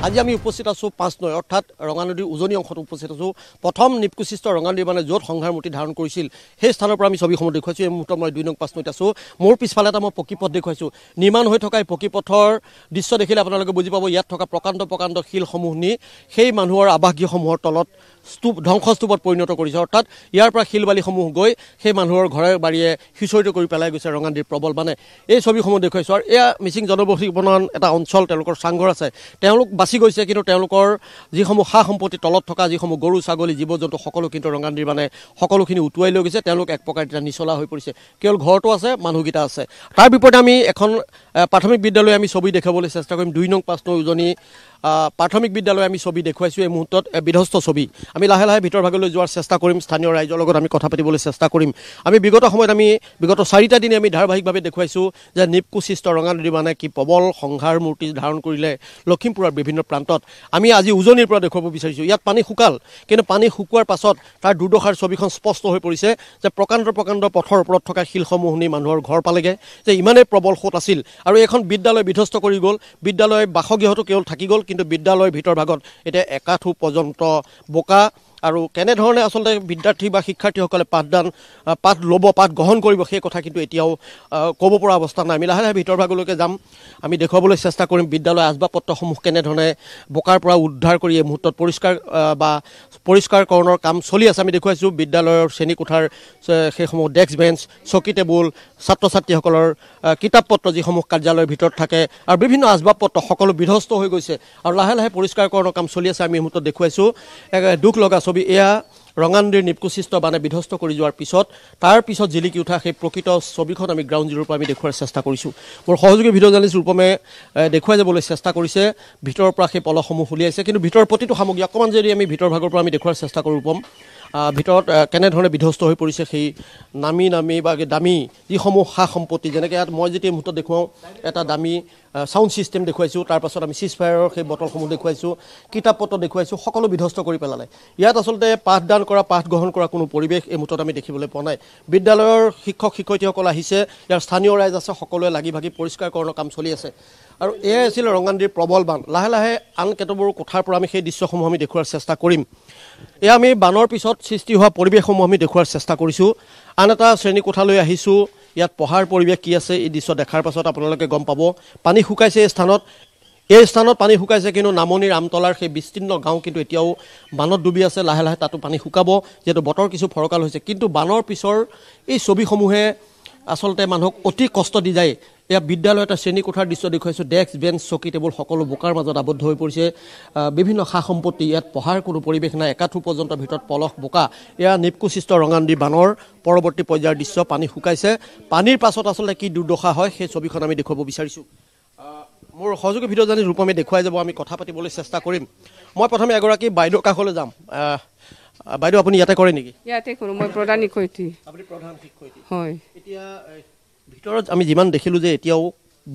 আজি আমি উপস্থিত আছোঁ ৫ নৈ অৰ্থাৎ ৰঙা নদীৰ উজনি অংশত উপস্থিত আছোঁ। প্ৰথম নিপকুচিষ্ট ৰঙা নদী মানে য'ত সংঘাৰ মূৰ্তি ধাৰণ কৰিছিল সেই স্থানৰ পৰা আমি ছবিসমূহ দেখুৱাইছোঁ। এই মুহূৰ্তত মই ২ নং ৫ নৈত আছোঁ। মোৰ পিছফালে এটা মই পকী পথ দেখুৱাইছোঁ। নিৰ্মাণ হৈ থকা এই পকী পথৰ দৃশ্য দেখিলে আপোনালোকে বুজি পাব ইয়াত থকা প্ৰকাণ্ড শিলসমূহ নি সেই মানুহৰ আৱাসগৃহসমূহৰ তলত ধ্বংসস্তূপত পৰিণত কৰিছে। অৰ্থাৎ ইয়াৰ পৰা শিল বালিসমূহ গৈ সেই মানুহৰ ঘৰে বাৰীয়ে সিঁচৰিত কৰি পেলাই গৈছে ৰঙা নদীৰ প্ৰবল মানে। এই ছবিসমূহ দেখুৱাইছোঁ আৰু এয়া মিচিং জনবসতি বনান এটা অঞ্চল, তেওঁলোকৰ চাংঘৰ আছে। তেওঁলোক বাচি গৈছে, কিন্তু তেওঁলোকৰ যিসমূহ সা সম্পত্তি তলত থকা যিসমূহ গৰু ছাগলী জীৱ জন্তু সকলো কিন্তু ৰঙা নদীৰ মানে সকলোখিনি উটুৱাই লৈ গৈছে। তেওঁলোক এক প্ৰকাৰ এতিয়া নিচলা হৈ পৰিছে। কেৱল ঘৰটো আছে, মানুহকেইটা আছে। তাৰ বিপৰীতে আমি এখন প্ৰাথমিক বিদ্যালয় আমি ছবি দেখাবলৈ চেষ্টা কৰিম। ২ নং ৫ নৈ উজনি প্ৰাথমিক বিদ্যালয় আমি ছবি দেখুৱাইছোঁ। এই মুহূৰ্তত বিধ্বস্ত ছবি। আমি লাহে লাহে ভিতৰ ভাগলৈ যোৱাৰ চেষ্টা কৰিম। স্থানীয় ৰাইজৰ লগত আমি কথা পাতিবলৈ চেষ্টা কৰিম। আমি বিগত সময়ত বিগত ৪টা দিনে আমি ধাৰাবাহিকভাৱে দেখুৱাইছোঁ যে নিপকুচিষ্ট ৰঙা নদী মানে কি প্ৰবল সংঘাৰ মূৰ্তি ধাৰণ কৰিলে লখিমপুৰৰ বিভিন্ন প্ৰান্তত। আমি আজি উজনিৰ পৰা দেখুৱাব বিচাৰিছোঁ। ইয়াত পানী শুকাল, কিন্তু পানী শুকোৱাৰ পাছত তাৰ দুৰ্দশাৰ ছবিখন স্পষ্ট হৈ পৰিছে যে প্ৰকাণ্ড পথৰ ওপৰত থকা শিলসমূহ নি মানুহৰ ঘৰ পালেগৈ, যে ইমানেই প্ৰবল সোঁত আছিল। আৰু এখন বিদ্যালয় বিধ্বস্ত কৰি গ'ল। বিদ্যালয় বাসগৃহটো কেৱল থাকি গ'ল, কিন্তু বিদ্যালয়ৰ ভিতৰ ভাগত এতিয়া একাঠু পৰ্যন্ত বোকা। আৰু কেনেধৰণে আচলতে বিদ্যাৰ্থী বা শিক্ষাৰ্থীসকলে পাঠ গ্ৰহণ কৰিব সেই কথা কিন্তু এতিয়াও ক'ব পৰা অৱস্থা নাই। আমি লাহে লাহে ভিতৰ ভাগলৈকে যাম। আমি দেখুৱাবলৈ চেষ্টা কৰিম বিদ্যালয়ৰ আচবাব পত্ৰসমূহ কেনেধৰণে বোকাৰ পৰা উদ্ধাৰ কৰি এই মুহূৰ্তত পৰিষ্কাৰকৰণৰ কাম চলি আছে। আমি দেখুৱাইছোঁ বিদ্যালয়ৰ শ্ৰেণীকোঠাৰ সেইসমূহ ডেস্ক বেঞ্চ, চকী টেবুল, ছাত্ৰ ছাত্ৰীসকলৰ কিতাপ পত্ৰ যিসমূহ কাৰ্যালয়ৰ ভিতৰত থাকে আৰু বিভিন্ন আচবাব পত্ৰ সকলো বিধ্বস্ত হৈ গৈছে আৰু লাহে লাহে পৰিষ্কাৰকৰণৰ কাম চলি আছে। আমি এই মুহূৰ্তত দেখুৱাইছোঁ দুখ লগা ছবি। এয়া ৰঙা নদীৰ নিপকুচিষ্ট মানে বিধ্বস্ত কৰি যোৱাৰ পিছত তাৰ পিছত জিলিকি উঠা সেই প্ৰকৃত ছবিখন আমি গ্ৰাউণ্ড জিৰোৰ পৰা আমি দেখুওৱাৰ চেষ্টা কৰিছোঁ। মোৰ সহযোগী ভিডিঅ' জাৰ্নেলিষ্ট ৰূপমে দেখুৱাই যাবলৈ চেষ্টা কৰিছে। ভিতৰৰ পৰা সেই পলহসমূহ উলিয়াইছে, কিন্তু ভিতৰৰ প্ৰতিটো সামগ্ৰী অকণমান যদি আমি ভিতৰ ভাগৰ পৰা আমি দেখুওৱাৰ চেষ্টা কৰোঁ ৰূপম, ভিতৰত কেনেধৰণে বিধ্বস্ত হৈ পৰিছে সেই নামি বা দামী যিসমূহ সা সম্পত্তি, যেনেকৈ ইয়াত মই যেতিয়া মুহূৰ্তত দেখুৱাওঁ এটা দামী ছাউণ্ড ছিষ্টেম দেখুৱাইছোঁ, তাৰপাছত আমি চিজফায়াৰৰ সেই বটলসমূহ দেখুৱাইছোঁ, কিতাপ পত্ৰ দেখুৱাইছোঁ, সকলো বিধ্বস্ত কৰি পেলালে। ইয়াত আচলতে পাঠদান কৰা পাঠ গ্ৰহণ কৰা কোনো পৰিৱেশ এই মুহূৰ্তত আমি দেখিবলৈ পোৱা নাই। বিদ্যালয়ৰ শিক্ষক শিক্ষয়িত্ৰীসকল আহিছে, ইয়াৰ স্থানীয় ৰাইজ আছে, সকলোৱে লাগি ভাগি পৰিষ্কাৰকৰণৰ কাম চলি আছে। আৰু এয়াই আছিল ৰঙা নদীৰ প্ৰবল বান। লাহে লাহে আন কেতবোৰ কোঠাৰ পৰা আমি সেই দৃশ্যসমূহ আমি দেখুওৱাৰ চেষ্টা কৰিম। এয়া আমি বানৰ পিছত সৃষ্টি হোৱা পৰিৱেশসমূহ আমি দেখুওৱাৰ চেষ্টা কৰিছোঁ। আন এটা শ্ৰেণী কোঠালৈ আহিছোঁ। ইয়াত পঢ়াৰ পৰিৱেশ কি আছে এই দৃশ্য দেখাৰ পাছত আপোনালোকে গম পাব। পানী শুকাইছে এই স্থানত পানী শুকাইছে, কিন্তু নামনিৰ আমতলাৰ সেই বিস্তীৰ্ণ গাঁও কিন্তু এতিয়াও বানত ডুবি আছে। লাহে লাহে তাতো পানী শুকাব, যিহেতু বতৰ কিছু ফৰকাল হৈছে। কিন্তু বানৰ পিছৰ এই ছবিসমূহে আচলতে মানুহক অতি কষ্ট দি যায়। এয়া বিদ্যালয় এটা শ্ৰেণী কোঠাৰ দৃশ্য দেখুৱাইছোঁ। ডেস্ক বেঞ্চ চকী টেবুল সকলো বোকাৰ মাজত আবদ্ধ হৈ পৰিছে। বিভিন্ন সা সম্পত্তি, ইয়াত পঢ়াৰ কোনো পৰিৱেশ নাই। একাঠু পৰ্যন্ত ভিতৰত পলস বোকা। এয়া নিপকুচিষ্ট ৰঙা নদী বানৰ পৰৱৰ্তী পৰ্যায়ৰ দৃশ্য। পানী শুকাইছে, পানীৰ পাছত আচলতে কি দুৰ্দশা হয় সেই ছবিখন আমি দেখুৱাব বিচাৰিছোঁ। মোৰ সহযোগী ভিডিঅ' জাৰ্নেলিষ্ট ৰূপমে দেখুৱাই যাব, আমি কথা পাতিবলৈ চেষ্টা কৰিম। মই প্ৰথমে এগৰাকী বাইদেউৰ কাষলৈ যাম। বাইদেউ আপুনি ইয়াতে কৰে নেকি? ইয়াতে কৰোঁ, মই প্ৰধান শিক্ষয়িত্ৰী। আপুনি প্ৰধান শিক্ষয়িত্ৰী? হয়। এতিয়া ভিতৰত আমি যিমান দেখিলোঁ যে এতিয়াও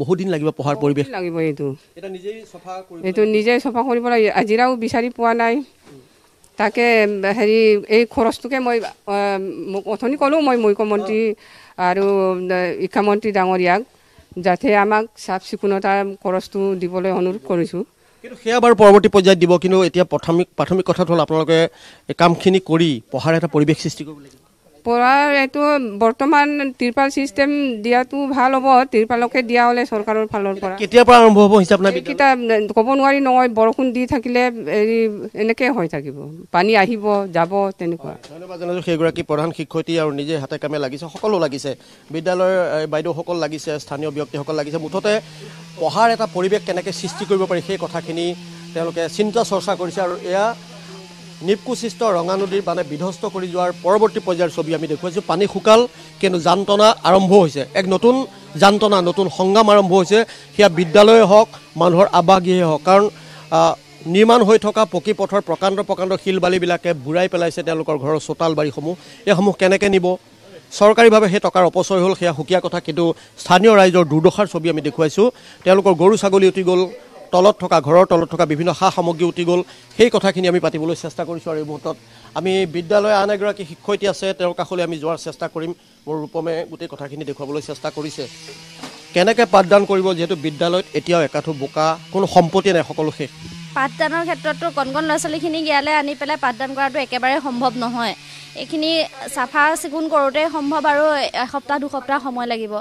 বহুদিন লাগিব পঢ়াৰ পৰিৱেশ লাগিব। এইটো নিজেই চফা কৰিব লাগিব। আজিৰাও বিচাৰি পোৱা নাই। তাকে এই খৰচটোকে মই অথনি ক'লোঁ মই মুখ্যমন্ত্ৰী আৰু শিক্ষামন্ত্ৰী ডাঙৰীয়াক যাতে আমাক চাফ চিকুণতাৰ খৰচটো দিবলৈ অনুৰোধ কৰিছোঁ। কিন্তু সেয়া বাৰু পৰৱৰ্তী পৰ্যায়ত দিব। কিন্তু এতিয়া প্ৰাথমিক কথাটো হ'ল আপোনালোকে এই কামখিনি কৰি পঢ়াৰ এটা পৰিৱেশ সৃষ্টি কৰিব লাগিব। পঢ়াৰ এইটো বৰ্তমান ত্ৰিপাল ছিষ্টেম দিয়াটো ভাল হ'ব। ত্ৰিপালকে দিয়া হ'লে চৰকাৰৰ ফালৰ পৰা কেতিয়াৰ পৰা আৰম্ভ হ'ব হিচাপ নাই? এইকেইটা ক'ব নোৱাৰি নহয়। বৰষুণ দি থাকিলে এনেকৈ হৈ থাকিব, পানী আহিব যাব তেনেকুৱা। ধন্যবাদ জনাইছোঁ সেইগৰাকী প্ৰধান শিক্ষয়িত্ৰী আৰু নিজে হাতে কামে লাগিছে, সকলো লাগিছে, বিদ্যালয়ৰ বাইদেউসকল লাগিছে, স্থানীয় ব্যক্তিসকল লাগিছে। মুঠতে পঢ়াৰ এটা পৰিৱেশ কেনেকৈ সৃষ্টি কৰিব পাৰি সেই কথাখিনি তেওঁলোকে চিন্তা চৰ্চা কৰিছে। আৰু এয়া নিপকুচিষ্ট ৰঙা নদীৰ মানে বিধ্বস্ত কৰি যোৱাৰ পৰৱৰ্তী পৰ্যায়ৰ ছবি আমি দেখুৱাইছোঁ। পানী শুকাল, কিন্তু যান্ত্ৰণা আৰম্ভ হৈছে। এক নতুন যান্ত্ৰণা, নতুন সংগ্ৰাম আৰম্ভ হৈছে। সেয়া বিদ্যালয়ে হওক, মানুহৰ আৱাসগৃহেই হওক। কাৰণ নিৰ্মাণ হৈ থকা পকী পথৰ প্ৰকাণ্ড শিল বালিবিলাকে বুৰাই পেলাইছে তেওঁলোকৰ ঘৰৰ চোতাল বাৰীসমূহ। এইসমূহ কেনেকৈ নিব? চৰকাৰীভাৱে সেই টকাৰ অপচয় হ'ল, সেয়া সুকীয়া কথা। কিন্তু স্থানীয় ৰাইজৰ দুৰ্দশাৰ ছবি আমি দেখুৱাইছোঁ। তেওঁলোকৰ গৰু ছাগলী উটি গ'ল, ঘৰৰ তলত থকা বিভিন্ন সা সামগ্ৰী উটি গ'ল। সেই কথাখিনি আমি পাতিবলৈ চেষ্টা কৰিছোঁ। আৰু এই মুহূৰ্তত আমি বিদ্যালয়ৰ আন এগৰাকী শিক্ষয়িত্ৰী আছে, তেওঁৰ কাষলৈ আমি যোৱাৰ চেষ্টা কৰিম। মোৰ ৰূপমে গোটেই কথাখিনি দেখুৱাবলৈ চেষ্টা কৰিছে। কেনেকৈ পাঠদান কৰিব, যিহেতু বিদ্যালয়ত এতিয়াও একাঠু বোকা, কোনো সম্পত্তি নাই, সকলো শেষ। পাঠদানৰ ক্ষেত্ৰতো কণ ল'ৰা ছোৱালীখিনিক ইয়ালৈ আনি পেলাই পাঠদান কৰাটো একেবাৰে সম্ভৱ নহয়। এইখিনি চাফা চিকুণ কৰোঁতে সম্ভৱ আৰু এসপ্তাহ দুসপ্তাহ সময় লাগিব।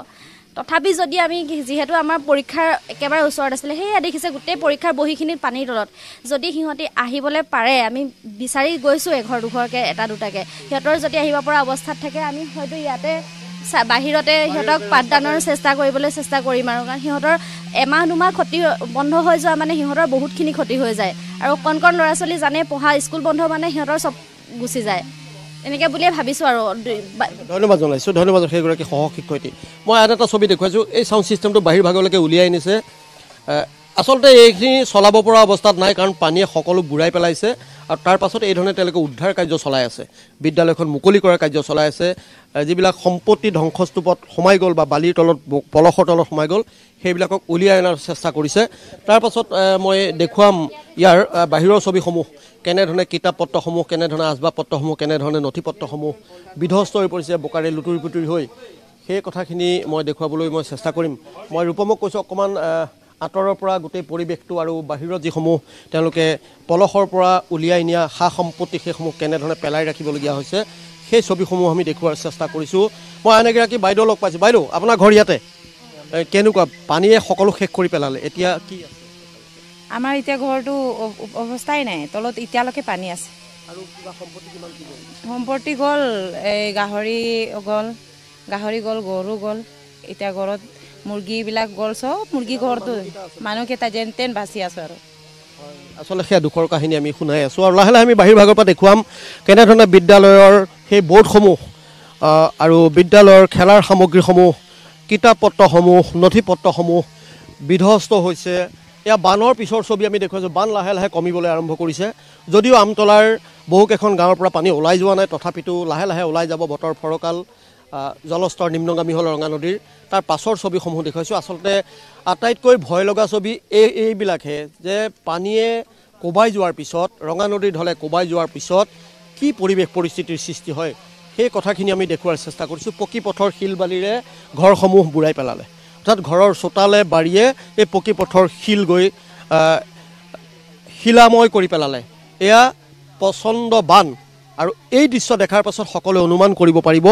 তথাপি যদি আমি যিহেতু আমাৰ পৰীক্ষাৰ একেবাৰে ওচৰত আছিলে, সেয়া দেখিছে গোটেই পৰীক্ষাৰ বহীখিনিত পানীৰ তলত। যদি সিহঁতি আহিবলৈ পাৰে, আমি বিচাৰি গৈছোঁ এঘৰ দুঘৰকৈ এটা দুটাকৈ, সিহঁতৰ যদি আহিব পৰা অৱস্থাত থাকে আমি হয়তো ইয়াতে বাহিৰতে সিহঁতক পাঠদানৰ চেষ্টা কৰিবলৈ চেষ্টা কৰিম আৰু। কাৰণ সিহঁতৰ এমাহ দুমাহ ক্ষতি বন্ধ হৈ যোৱা মানে সিহঁতৰ বহুতখিনি ক্ষতি হৈ যায়। আৰু কণ ল'ৰা ছোৱালী জানে পঢ়া স্কুল বন্ধ মানে সিহঁতৰ চব গুচি যায়। এনেকৈ বুলিয়ে ভাবিছোঁ আৰু। ধন্যবাদ জনাইছোঁ, ধন্যবাদ সেইগৰাকী সহ শিক্ষয়িত্ৰী। মই আন এটা ছবি দেখুৱাইছোঁ, এই চাউণ্ড ছিষ্টেমটো বাহিৰ ভাগলৈকে উলিয়াই নিছে। আচলতে এইখিনি চলাব পৰা অৱস্থাত নাই, কাৰণ পানীয়ে সকলো বুঢ়াই পেলাইছে। আৰু তাৰ পাছত এই ধৰণে তেওঁলোকে উদ্ধাৰ কাৰ্য চলাই আছে, বিদ্যালয়খন মুকলি কৰাৰ কাৰ্য চলাই আছে। যিবিলাক সম্পত্তি ধ্বংসস্তূপত সোমাই গ'ল বা বালিৰ তলত পলসৰ তলত সোমাই গ'ল, সেইবিলাকক উলিয়াই অনাৰ চেষ্টা কৰিছে। তাৰ পাছত মই দেখুৱাম ইয়াৰ বাহিৰৰ ছবিসমূহ, কেনেধৰণে কিতাপ পত্ৰসমূহ, কেনেধৰণে আচবাব পত্ৰসমূহ, কেনেধৰণে নথি পত্ৰসমূহ বিধ্বস্ত হৈ পৰিছে বোকাৰে লুতুৰি পুতুৰি হৈ, সেই কথাখিনি মই দেখুৱাবলৈ মই চেষ্টা কৰিম। মই ৰূপমক কৈছোঁ অকণমান আঁতৰৰ পৰা গোটেই পৰিৱেশটো আৰু বাহিৰত যিসমূহ তেওঁলোকে পলসৰ পৰা উলিয়াই নিয়া সা সম্পত্তি, সেইসমূহ কেনেধৰণে পেলাই ৰাখিবলগীয়া হৈছে, সেই ছবিসমূহ আমি দেখুওৱাৰ চেষ্টা কৰিছোঁ। মই আন এগৰাকী বাইদেউ লগ পাইছোঁ। বাইদেউ, আপোনাৰ ঘৰ ইয়াতে, কেনেকুৱা পানীয়ে সকলো শেষ কৰি পেলালে, এতিয়া কি আছে? আমাৰ এতিয়া ঘৰটো অৱস্থাই নাই, তলত এতিয়ালৈকে পানী আছে। আৰু কিবা সম্পত্তি কিমান কি গ'ল? সম্পত্তি গ'ল, এই গাহৰি গ'ল, গৰু গ'ল। এতিয়া ঘৰত মুৰ্গীবিলাক গ'ল, চব মুৰ্গী ঘৰটো মানুহকেইটা যেন তেন বাচি আছোঁ আৰু। আচলতে সেয়া দুখৰ কাহিনী আমি শুনাই আছোঁ। আৰু লাহে লাহে আমি বাহিৰ ভাগৰ পৰা দেখুৱাম কেনেধৰণে বিদ্যালয়ৰ সেই বৰ্ডসমূহ আৰু বিদ্যালয়ৰ খেলাৰ সামগ্ৰীসমূহ, কিতাপ পত্ৰসমূহ, নথি পত্ৰসমূহ বিধ্বস্ত হৈছে। এয়া বানৰ পিছৰ ছবি আমি দেখুৱাইছোঁ। বান লাহে লাহে কমিবলৈ আৰম্ভ কৰিছে। যদিও আমতলাৰ বহুকেইখন গাঁৱৰ পৰা পানী ওলাই যোৱা নাই, তথাপিতো লাহে লাহে ওলাই যাব। বতৰ ফৰকাল, জলস্তৰ নিম্নগামী হ'ল ৰঙা নদীৰ। তাৰ পাছৰ ছবিসমূহ দেখুৱাইছোঁ। আচলতে আটাইতকৈ ভয় লগা ছবি এইবিলাকহে, যে পানীয়ে কোবাই যোৱাৰ পিছত, ৰঙা নদীৰ ঢলে কোবাই যোৱাৰ পিছত কি পৰিৱেশ পৰিস্থিতিৰ সৃষ্টি হয়, সেই কথাখিনি আমি দেখুওৱাৰ চেষ্টা কৰিছোঁ। পকী পথৰ শিল বালিৰে ঘৰসমূহ বুঢ়াই পেলালে, অৰ্থাৎ ঘৰৰ চোতালে বাৰীয়ে এই পকী পথৰ শিল গৈ শিলাময় কৰি পেলালে। এয়া প্ৰচণ্ড বান। আৰু এই দৃশ্য দেখাৰ পাছত সকলোৱে অনুমান কৰিব পাৰিব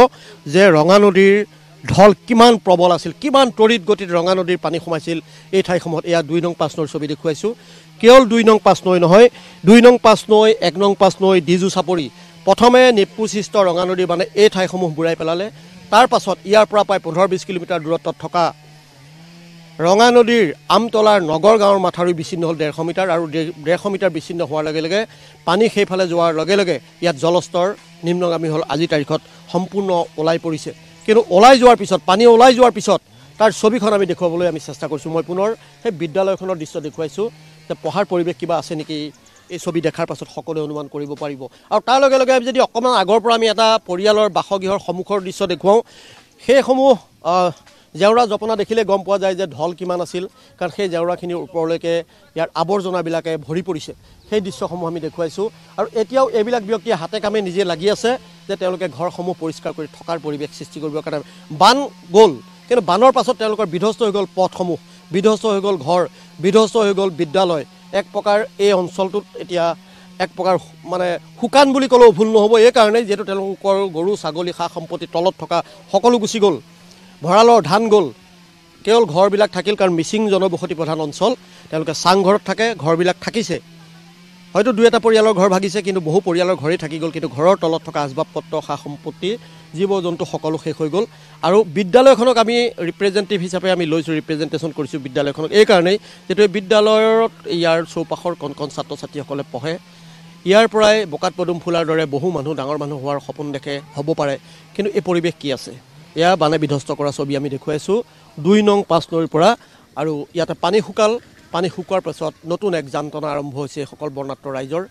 যে ৰঙা নদীৰ ঢল কিমান প্ৰবল আছিল, কিমান তড়িৎ গতিত ৰঙা নদীৰ পানী সোমাইছিল এই ঠাইসমূহত। এয়া 2 নং 5 নৈৰ ছবি দেখুৱাইছোঁ। কেৱল 2 নং 5 নৈ নহয়, 2 নং 5 নৈ, 1 নং 5 নৈ, ডিজু চাপৰি, প্ৰথমে নিপ্পুসৃষ্ট ৰঙা নদীৰ মানে এই ঠাইসমূহ বুঢ়াই পেলালে। তাৰ পাছত ইয়াৰ পৰা প্ৰায় 15-20 কিলোমিটাৰ দূৰত্বত থকা ৰঙা নদীৰ আমতলাৰ নগৰ গাঁৱৰ মাথাউৰি বিচ্ছিন্ন হ'ল 150 মিটাৰ। আৰু 150 মিটাৰ বিচ্ছিন্ন হোৱাৰ লগে লগে পানী সেইফালে যোৱাৰ লগে লগে ইয়াত জলস্তৰ নিম্নগামী হ'ল। আজিৰ তাৰিখত সম্পূৰ্ণ ওলাই পৰিছে। কিন্তু ওলাই যোৱাৰ পিছত, পানী ওলাই যোৱাৰ পিছত তাৰ ছবিখন আমি দেখুৱাবলৈ আমি চেষ্টা কৰিছোঁ। মই পুনৰ সেই বিদ্যালয়খনৰ দৃশ্য দেখুৱাইছোঁ, যে পঢ়াৰ পৰিৱেশ কিবা আছে নেকি, এই ছবি দেখাৰ পাছত সকলোৱে অনুমান কৰিব পাৰিব। আৰু তাৰ লগে লগে যদি অকণমান আগৰ পৰা আমি এটা পৰিয়ালৰ বাসগৃহৰ সন্মুখৰ দৃশ্য দেখুৱাওঁ, সেইসমূহ জেওৰা জপনা দেখিলে গম পোৱা যায় যে ঢল কিমান আছিল, কাৰণ সেই জেওৰাখিনিৰ ওপৰলৈকে ইয়াৰ আৱৰ্জনাবিলাকে ভৰি পৰিছে। সেই দৃশ্যসমূহ আমি দেখুৱাইছোঁ। আৰু এতিয়াও এইবিলাক ব্যক্তিয়ে হাতে কামে নিজে লাগি আছে যে তেওঁলোকে ঘৰসমূহ পৰিষ্কাৰ কৰি থকাৰ পৰিৱেশ সৃষ্টি কৰিবৰ কাৰণে। বান গ'ল, কিন্তু বানৰ পাছত তেওঁলোকৰ বিধ্বস্ত হৈ গ'ল পথসমূহ, বিধ্বস্ত হৈ গ'ল ঘৰ, বিধ্বস্ত হৈ গ'ল বিদ্যালয়। এক প্ৰকাৰ এই অঞ্চলটোত এতিয়া এক প্ৰকাৰ মানে শুকান বুলি ক'লেও ভুল নহ'ব, এই কাৰণেই যিহেতু তেওঁলোকৰ গৰু ছাগলী সা সম্পত্তি তলত থকা সকলো গুচি গ'ল, ভঁৰালৰ ধান গ'ল, কেৱল ঘৰবিলাক থাকিল। কাৰণ মিচিং জনবসতি প্ৰধান অঞ্চল, তেওঁলোকে চাংঘৰত থাকে, ঘৰবিলাক থাকিছে। হয়তো 2-এটা পৰিয়ালৰ ঘৰ ভাগিছে, কিন্তু বহু পৰিয়ালৰ ঘৰেই থাকি গ'ল। কিন্তু ঘৰৰ তলত থকা আচবাব পত্ৰ, সা সম্পত্তি, জীৱ জন্তু সকলো শেষ হৈ গ'ল। আৰু বিদ্যালয়খনক আমি ৰিপ্ৰেজেণ্টেটিভ হিচাপে আমি লৈছোঁ, ৰিপ্ৰেজেণ্টেশ্যন কৰিছোঁ বিদ্যালয়খনক, এই কাৰণেই যিটো এই বিদ্যালয়ত ইয়াৰ চৌপাশৰ কণ কণ ছাত্ৰ ছাত্ৰীসকলে পঢ়ে। ইয়াৰ পৰাই বোকাত পদুম ফুলাৰ দৰে বহু মানুহ, ডাঙৰ মানুহ হোৱাৰ সপোন দেখে, হ'ব পাৰে। কিন্তু এই পৰিৱেশ কি আছে, এয়া বানে বিধ্বস্ত কৰা ছবি আমি দেখুৱাইছোঁ 2 নং 5 নৈৰ পৰা। আৰু ইয়াতে পানী শুকোৱাৰ পাছত নতুন এক যান্ত্ৰণা আৰম্ভ হৈছে সকল বৰ্ণাঢ্য ৰাইজৰ।